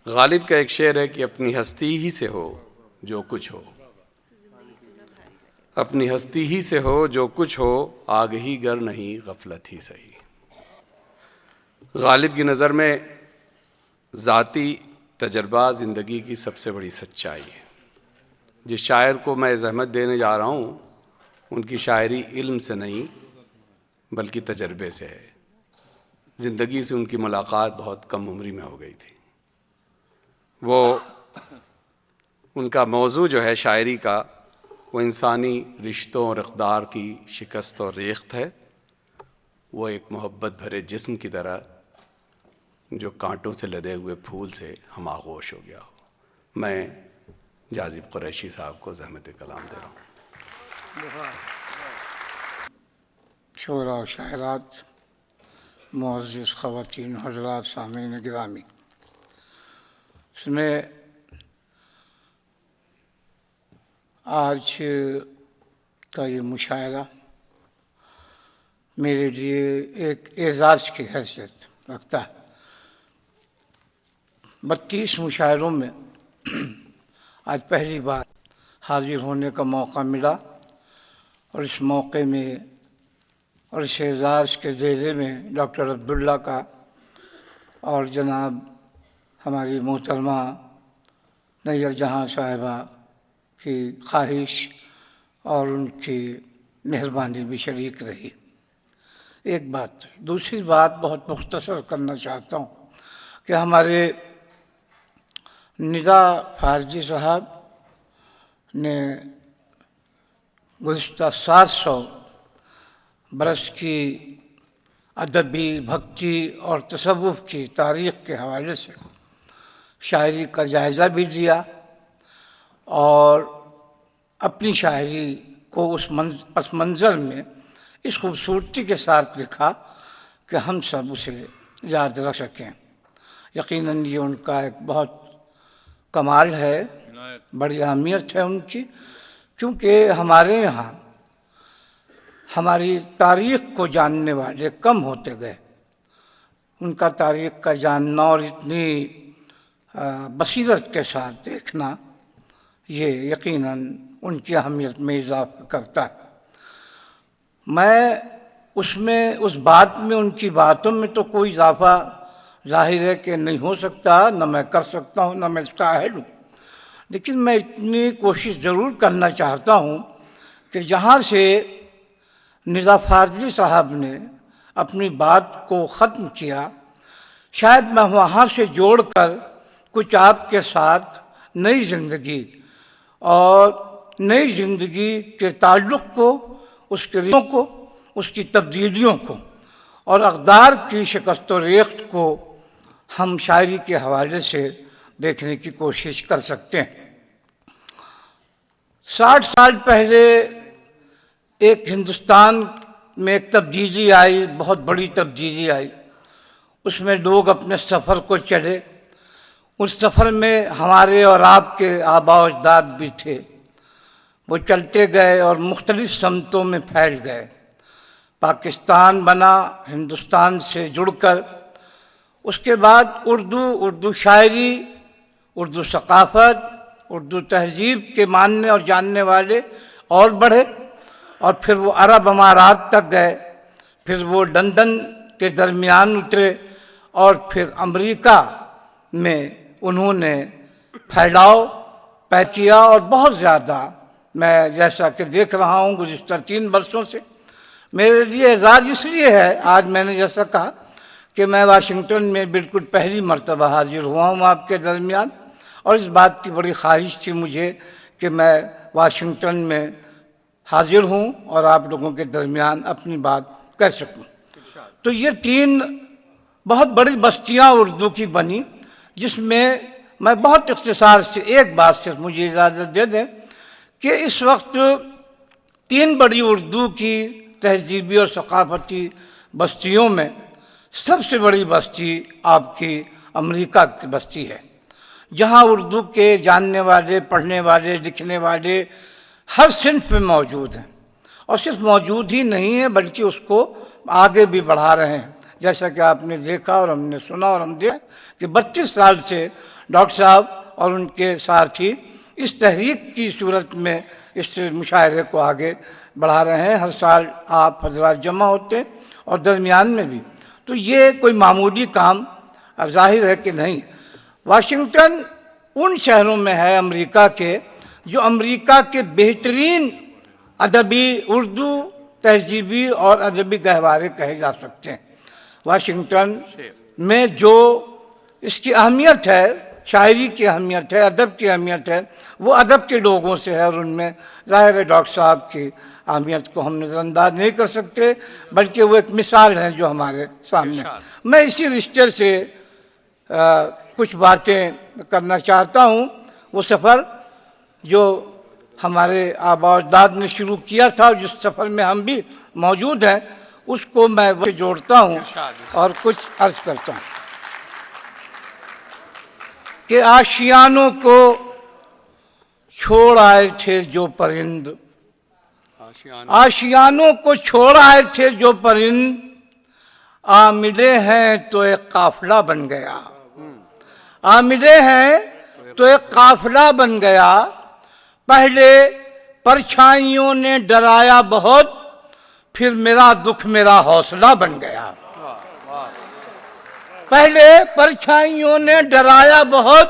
غالب کا ایک شعر ہے کہ اپنی ہستی ہی سے ہو جو کچھ ہو، اپنی ہستی ہی سے ہو جو کچھ ہو، آگہی گر نہیں غفلت ہی سہی۔ غالب کی نظر میں ذاتی تجربہ زندگی کی سب سے بڑی سچائی ہے۔ جس شاعر کو میں زحمت دینے جا رہا ہوں ان کی شاعری علم سے نہیں بلکہ تجربے سے ہے۔ زندگی سے ان کی ملاقات بہت کم عمری میں ہو گئی تھی۔ وہ ان کا موضوع جو ہے شاعری کا، وہ انسانی رشتوں اور اقدار کی شکست اور ریخت ہے۔ وہ ایک محبت بھرے جسم کی طرح جو کانٹوں سے لدے ہوئے پھول سے ہم آغوش ہو گیا ہو۔ میں جاذب قریشی صاحب کو زحمت کلام دے رہا ہوں۔ شعراء و شاعرات، معزز خواتین حضرات، سامعین گرامی، اس میں آج کا یہ مشاعرہ میرے لیے ایک اعزاز کی حیثیت رکھتا ہے۔ 32 مشاعروں میں آج پہلی بار حاضر ہونے کا موقع ملا، اور اس موقع میں اور اس اعزاز کے زیرے میں ڈاکٹر عبداللہ کا اور جناب ہماری محترمہ نیر جہاں صاحبہ کی خواہش اور ان کی مہربانی بھی شریک رہی۔ ایک بات۔ دوسری بات بہت مختصر کرنا چاہتا ہوں کہ ہمارے ندا فارجی صاحب نے گزشتہ 700 برس کی ادبی، بھکتی اور تصوف کی تاریخ کے حوالے سے شاعری کا جائزہ بھی لیا، اور اپنی شاعری کو اس پس منظر میں اس خوبصورتی کے ساتھ لکھا کہ ہم سب اسے یاد رکھ سکیں۔ یقیناً یہ ان کا ایک بہت کمال ہے، بڑی اہمیت ہے ان کی، کیونکہ ہمارے یہاں ہماری تاریخ کو جاننے والے کم ہوتے گئے۔ ان کا تاریخ کا جاننا اور اتنی بصیرت کے ساتھ دیکھنا، یہ یقیناً ان کی اہمیت میں اضافہ کرتا ہے۔ میں اس بات میں، ان کی باتوں میں تو کوئی اضافہ ظاہر ہے کہ نہیں ہو سکتا، نہ میں کر سکتا ہوں، نہ میں اس کا اہل ہوں، لیکن میں اتنی کوشش ضرور کرنا چاہتا ہوں کہ جہاں سے ندا فارجی صاحب نے اپنی بات کو ختم کیا، شاید میں وہاں سے جوڑ کر کچھ آپ کے ساتھ نئی زندگی اور نئی زندگی کے تعلق کو، اس کے رشتوں کو، اس کی تبدیلیوں کو اور اقدار کی شکست و ریخت کو ہم شاعری کے حوالے سے دیکھنے کی کوشش کر سکتے ہیں۔ 60 سال پہلے ایک ہندوستان میں ایک تبدیلی آئی، بہت بڑی تبدیلی آئی۔ اس میں لوگ اپنے سفر کو چلے۔ اس سفر میں ہمارے اور آپ کے آباء و اجداد بھی تھے۔ وہ چلتے گئے اور مختلف سمتوں میں پھیل گئے۔ پاکستان بنا ہندوستان سے جڑ کر، اس کے بعد اردو شاعری، اردو ثقافت، اردو تہذیب کے ماننے اور جاننے والے اور بڑھے، اور پھر وہ عرب امارات تک گئے، پھر وہ لندن کے درمیان اترے، اور پھر امریکہ میں انہوں نے پھیلاؤ پیدا کیا، اور بہت زیادہ میں جیسا کہ دیکھ رہا ہوں گزشتہ 3 برسوں سے، میرے لیے اعزاز اس لیے ہے، آج میں نے جیسا کہا کہ میں واشنگٹن میں بالکل پہلی مرتبہ حاضر ہوا ہوں آپ کے درمیان، اور اس بات کی بڑی خواہش تھی مجھے کہ میں واشنگٹن میں حاضر ہوں اور آپ لوگوں کے درمیان اپنی بات کہہ سکوں۔ تو یہ 3 بہت بڑی بستیاں اردو کی بنی، جس میں میں بہت اختصار سے ایک بات صرف مجھے اجازت دے دیں کہ اس وقت 3 بڑی اردو کی تہذیبی اور ثقافتی بستیوں میں سب سے بڑی بستی آپ کی امریکہ کی بستی ہے، جہاں اردو کے جاننے والے، پڑھنے والے، لکھنے والے ہر صنف میں موجود ہیں، اور صرف موجود ہی نہیں ہیں بلکہ اس کو آگے بھی بڑھا رہے ہیں۔ جیسا کہ آپ نے دیکھا اور ہم نے سنا اور ہم دیکھا کہ 32 سال سے ڈاکٹر صاحب اور ان کے ساتھی اس تحریک کی صورت میں اس مشاعرے کو آگے بڑھا رہے ہیں. ہر سال آپ حضرات جمع ہوتے ہیں اور درمیان میں بھی. تو یہ کوئی معمولی کام ظاہر ہے کہ نہیں. واشنگٹن ان شہروں میں ہے امریکہ کے جو امریکہ کے بہترین ادبی اردو تہذیبی اور ادبی گہوارے کہے جا سکتے ہیں. واشنگٹن میں جو اس کی اہمیت ہے، شاعری کی اہمیت ہے، ادب کی اہمیت ہے، وہ ادب کے لوگوں سے ہے. اور ان میں ظاہر ہے ڈاکٹر صاحب کی اہمیت کو ہم نظر انداز نہیں کر سکتے، بلکہ وہ ایک مثال ہے جو ہمارے سامنے. میں اسی رشتے سے کچھ باتیں کرنا چاہتا ہوں. وہ سفر جو ہمارے آباء و اجداد نے شروع کیا تھا، جس سفر میں ہم بھی موجود ہیں، اس کو میں جوڑتا ہوں اور کچھ عرض کرتا ہوں کہ آشیانوں کو چھوڑ آئے تھے جو پرند، آشیانوں کو چھوڑ آئے تھے جو پرند، آ ملے ہیں تو ایک قافلہ بن گیا. آ ملے ہیں تو ایک قافلہ بن گیا. پہلے پرچھائیوں نے ڈرایا بہت، پھر میرا دکھ میرا حوصلہ بن گیا. پہلے پرچھائیوں نے ڈرایا بہت،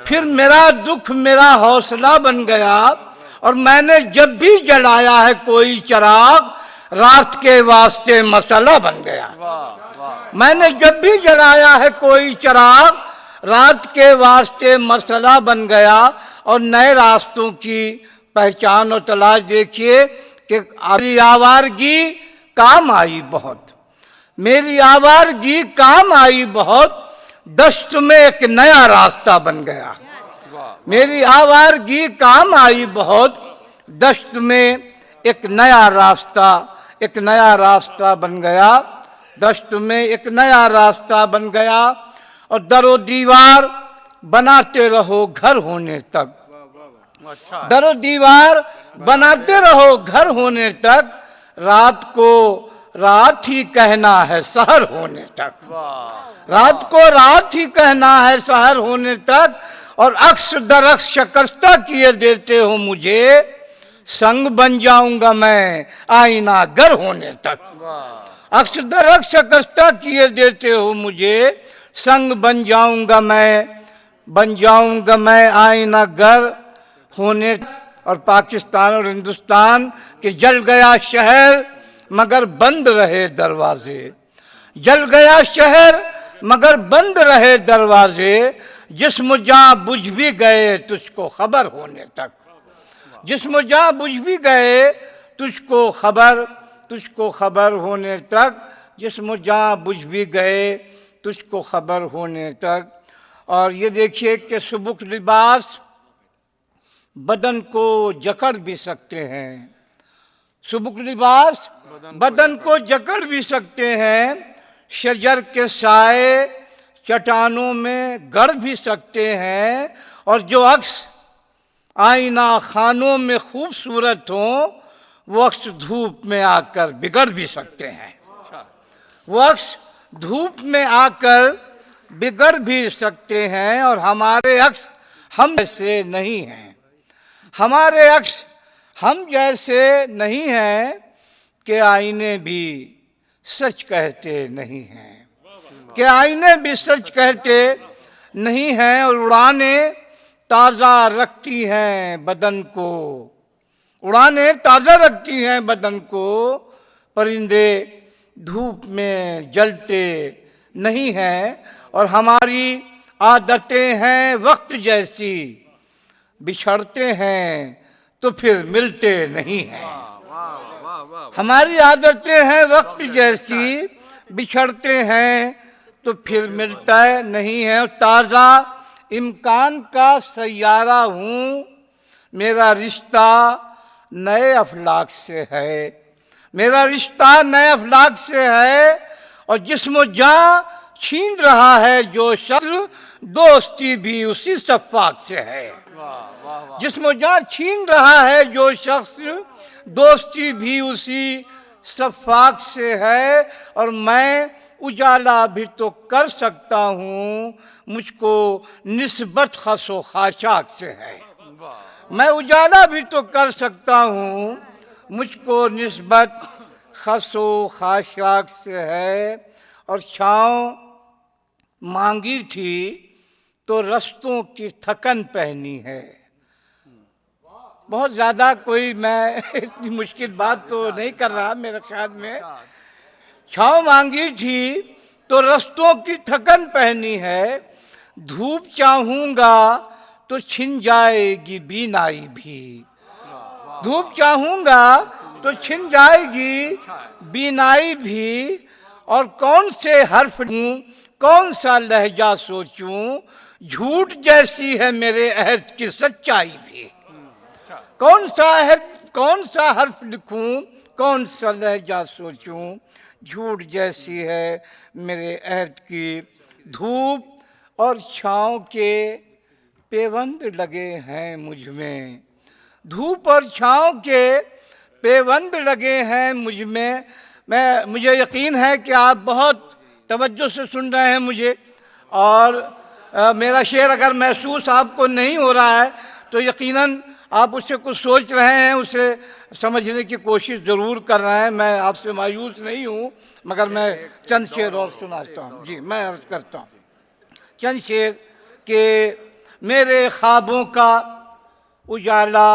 پھر میرا دکھ میرا حوصلہ بن گیا. اور میں نے جب بھی جلایا ہے کوئی چراغ، رات کے واسطے مسئلہ بن گیا. میں نے جب بھی جلایا ہے کوئی چراغ، رات کے واسطے مسئلہ بن گیا. اور نئے راستوں کی پہچان اور تلاش دیکھیے کہ میری آوارگی کام آئی بہت، میری آوارگی کام آئی بہت، دشت میں ایک نیا راستہ بن گیا. میری آوارگی کام آئی بہت، دشت میں ایک نیا راستہ بن گیا. دشت میں ایک نیا راستہ بن گیا. اور در و دیوار بناتے رہو گھر ہونے تک، در و دیوار بناتے رہو گھر ہونے تک، رات کو رات ہی کہنا ہے سحر ہونے تک، رات کو رات ہی کہنا ہے سحر ہونے تک. اور عکس در عکس شکستہ کیے دیتے ہو مجھے، سنگ بن جاؤں گا میں آئینہ گر ہونے تک. عکس در عکس شکستہ کیے دیتے ہو مجھے، سنگ بن جاؤں گا میں آئینہ گر ہونے. اور پاکستان اور ہندوستان کے جل گیا شہر مگر بند رہے دروازے، جل گیا شہر مگر بند رہے دروازے، جسم جاں بجھ بھی گئے تجھ کو خبر ہونے تک. جسم جاں بجھ بھی گئے تجھ کو خبر ہونے تک، جسم جاں بجھ بھی گئے تجھ کو خبر ہونے تک. اور یہ دیکھیے کہ سبک لباس بدن کو جکڑ بھی سکتے ہیں، سبک لباس بدن کو جکڑ بھی سکتے ہیں. شجر کے سائے چٹانوں میں گڑ بھی سکتے ہیں. اور جو عکس آئینہ خانوں میں خوبصورت ہوں، وہ عکس دھوپ میں آ کر بگڑ بھی سکتے ہیں، وہ عکس دھوپ میں آ کر بگڑ بھی سکتے ہیں. اور ہمارے عکس ہم جیسے نہیں ہیں، ہمارے عکس ہم جیسے نہیں ہیں کہ آئینے بھی سچ کہتے نہیں ہیں، کہ آئینے بھی سچ کہتے نہیں ہیں. اور اڑانیں تازہ رکھتی ہیں بدن کو، اڑانیں تازہ رکھتی ہیں بدن کو، پرندے دھوپ میں جلتے نہیں ہیں. اور ہماری عادتیں ہیں وقت جیسی، بچھڑتے ہیں تو پھر ملتے نہیں ہیں. ہماری عادتیں ہیں وقت جیسی، بچھڑتے ہیں تو پھر ملتا نہیں ہے. تازہ امکان کا سیارہ ہوں، میرا رشتہ نئے افلاک سے ہے، میرا رشتہ نئے افلاک سے ہے. اور جسم و جاں چھین رہا ہے جو شخص، دوستی بھی اسی صفاق سے ہے. جسم و جاں چھین رہا ہے جو شخص، دوستی بھی اسی صفاق سے ہے. اور میں اجالا بھی تو کر سکتا ہوں، مجھ کو نسبت خس و خاشاک سے ہے۔ میں اجالا بھی تو کر سکتا ہوں، مجھ کو نسبت خس و خاشاک سے ہے، اور چھاؤں مانگی تھی تو رستوں کی تھکن پہنی ہے۔ بہت زیادہ کوئی میں اتنی مشکل بات تو نہیں کر رہا میرے خیال میں۔ چھاؤں مانگی تھی تو رستوں کی تھکن پہنی ہے، دھوپ چاہوں گا تو چھن جائے گی بینائی بھی۔ دھوپ چاہوں گا تو چھن جائے گی بینائی بھی، اور کون سے حرف لوں، کون سا لہجہ سوچوں، جھوٹ جیسی ہے میرے عہد کی سچائی بھی۔ کون سا حرف لکھوں، کون سا لہجہ سوچوں، جھوٹ جیسی ہے میرے عہد کی۔ دھوپ اور چھاؤں کے پیوند لگے ہیں مجھ میں، دھوپ اور چھاؤں کے پیوند لگے ہیں مجھ میں۔ مجھے یقین ہے کہ آپ بہت توجہ سے سن رہے ہیں مجھے، اور میرا شعر اگر محسوس آپ کو نہیں ہو رہا ہے تو یقیناً آپ اس سے کچھ سوچ رہے ہیں، اسے سمجھنے کی کوشش ضرور کر رہے ہیں۔ میں آپ سے مایوس نہیں ہوں، مگر میں چند شعر اور سناتا ہوں۔ جی میں عرض کرتا ہوں چند شعر کہ میرے خوابوں کا اجالا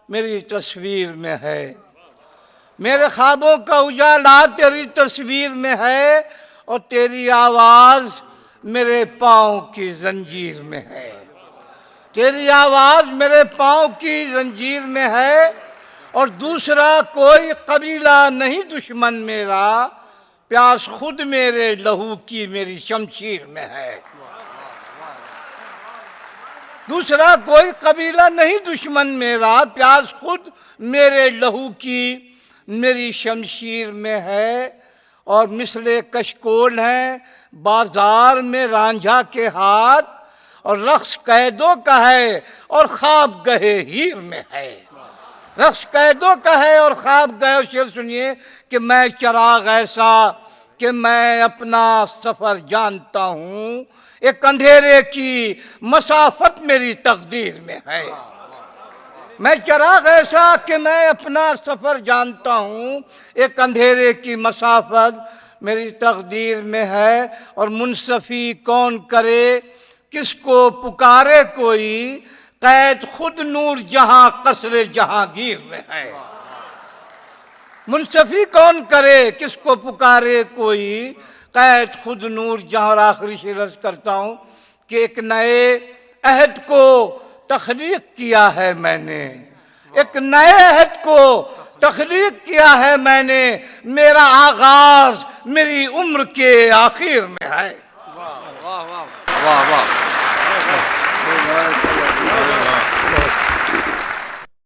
میری تصویر میں ہے، میرے خوابوں کا اجالا تیری تصویر میں ہے، اور تیری آواز میرے پاؤں کی زنجیر میں ہے۔ تیری آواز میرے پاؤں کی زنجیر میں ہے، اور دوسرا کوئی قبیلہ نہیں دشمن میرا، پیاس خود میرے لہو کی میری شمشیر میں ہے۔ دوسرا کوئی قبیلہ نہیں دشمن میرا، پیاس خود میرے لہو کی میری شمشیر میں ہے، اور مثل کشکول ہیں بازار میں رانجھا کے ہاتھ، اور رقص قیدوں کا ہے اور خواب گہے ہیر میں ہے۔ رقص قیدوں کا ہے اور خواب گئے۔ شعر سنیے کہ میں چراغ ایسا کہ میں اپنا سفر جانتا ہوں، ایک اندھیرے کی مسافت میری تقدیر میں ہے۔ میں چراغ ایسا کہ میں اپنا سفر جانتا ہوں، ایک اندھیرے کی مسافت میری تقدیر میں ہے، اور منصفی کون کرے کس کو پکارے کوئی، قید خود نور جہاں قصر جہانگیر میں ہے۔ منصفی کون کرے کس کو پکارے کوئی، قید خود نور جہاں۔ اور آخری شعر عرض کرتا ہوں کہ ایک نئے عہد کو تخلیق کیا ہے میں نے، ایک نئے عہد کو تخلیق کیا ہے میں نے، میرا آغاز میری عمر کے آخر میں ہے۔ واہ واہ واہ واہ واہ۔